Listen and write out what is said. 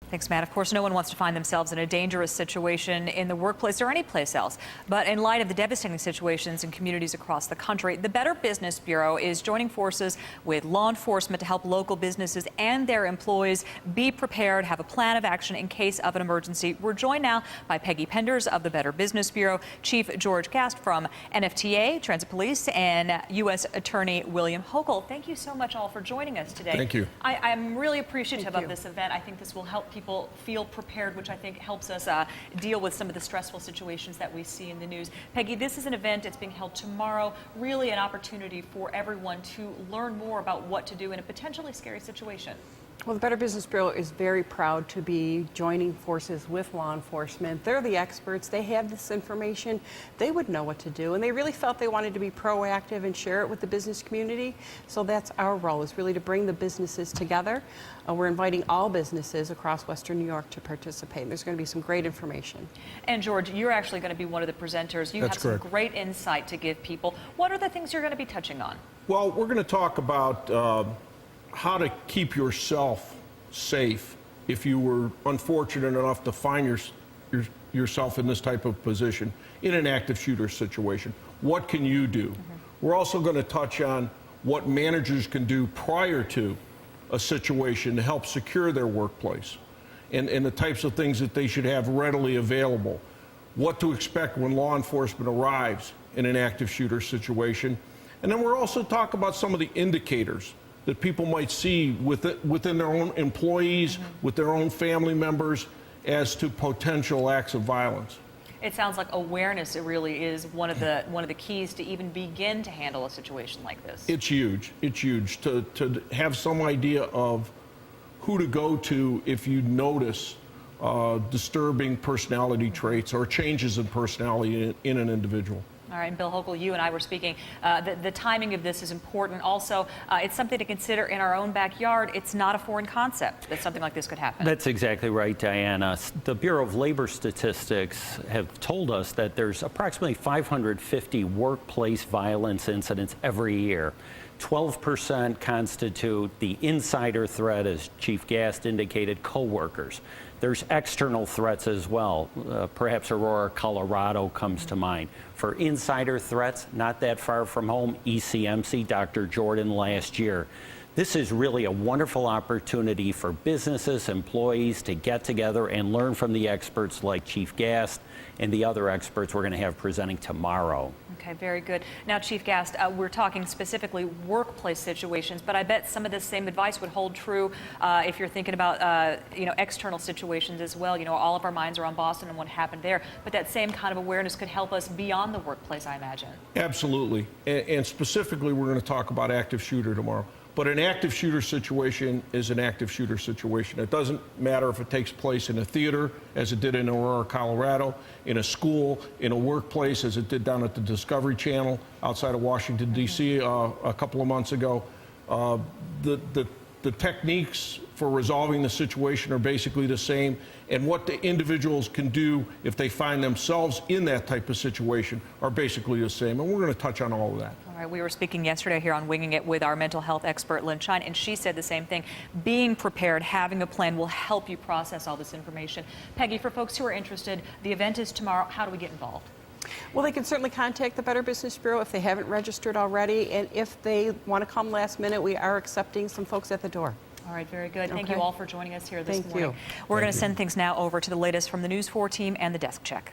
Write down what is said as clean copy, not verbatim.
Thanks, Matt. Of course, no one wants to find themselves in a dangerous situation in the workplace or any place else. But in light of the devastating situations in communities across the country, the Better Business Bureau is joining forces with law enforcement to help local businesses and their employees be prepared, have a plan of action in case of an emergency. We're joined now by Peggy Penders of the Better Business Bureau, Chief George Gast from NFTA, Transit Police, and U.S. Attorney William Hochul. Thank you so much all for joining us today. Thank you. I'm really appreciative of this event. I think this will help people feel prepared, which I think helps us deal with some of the stressful situations that we see in the news. Peggy, this is an event. It's being held tomorrow. Really an opportunity for everyone to learn more about what to do in a potentially scary situation. Well, the Better Business Bureau is very proud to be joining forces with law enforcement. They're the experts. They have this information. They would know what to do, and they really felt they wanted to be proactive and share it with the business community. So that's our role, is really to bring the businesses together. We're inviting all businesses across Western New York to participate. There's going to be some great information. And George, you're actually going to be one of the presenters. You have some great insight to give people. What are the things you're going to be touching on? Well, we're going to talk about how to keep yourself safe if you were unfortunate enough to find yourself in this type of position in an active shooter situation. What can you do? We're also going to touch on what managers can do prior to a situation to help secure their workplace and the types of things that they should have readily available. What to expect when law enforcement arrives in an active shooter situation. And then we'll also talk about some of the indicators that people might see within their own employees, with their own family members, as to potential acts of violence. It sounds like awareness, it really is one of the keys to even begin to handle a situation like this. It's huge. It's huge to have some idea of who to go to if you notice disturbing personality traits or changes in personality in an individual. All right, and Bill Hochul, you and I were speaking. The timing of this is important. Also, it's something to consider in our own backyard. It's not a foreign concept that something like this could happen. That's exactly right, Diana. The Bureau of Labor Statistics have told us that there's approximately 550 workplace violence incidents every year. 12% constitute the insider threat, as Chief Gast indicated, coworkers. There's external threats as well. Perhaps Aurora, Colorado comes to mind. For insider threats, not that far from home, ECMC, Dr. Jordan last year. This is really a wonderful opportunity for businesses, employees to get together and learn from the experts like Chief Gast and the other experts we're going to have presenting tomorrow. Okay, very good. Now, Chief Gast, we're talking specifically workplace situations, but I bet some of this same advice would hold true if you're thinking about external situations as well. You know, all of our minds are on Boston and what happened there, but that same kind of awareness could help us beyond the workplace, I imagine. Absolutely, and specifically, we're going to talk about active shooter tomorrow. But an active shooter situation is an active shooter situation. It doesn't matter if it takes place in a theater, as it did in Aurora, Colorado, in a school, in a workplace, as it did down at the Discovery Channel outside of Washington, D.C. A couple of months ago. The techniques for resolving the situation are basically the same, and what the individuals can do if they find themselves in that type of situation are basically the same, and we're going to touch on all of that. All right, we were speaking yesterday here on Winging It with our mental health expert, Lynn Shine, and she said the same thing. Being prepared, having a plan will help you process all this information. Peggy, for folks who are interested, the event is tomorrow. How do we get involved? Well, they can certainly contact the Better Business Bureau if they haven't registered already, and if they want to come last minute, we are accepting some folks at the door. All right, very good. Thank you all for joining us here this morning. Thank you. We're going to send things now over to the latest from the News 4 team and the Desk Check.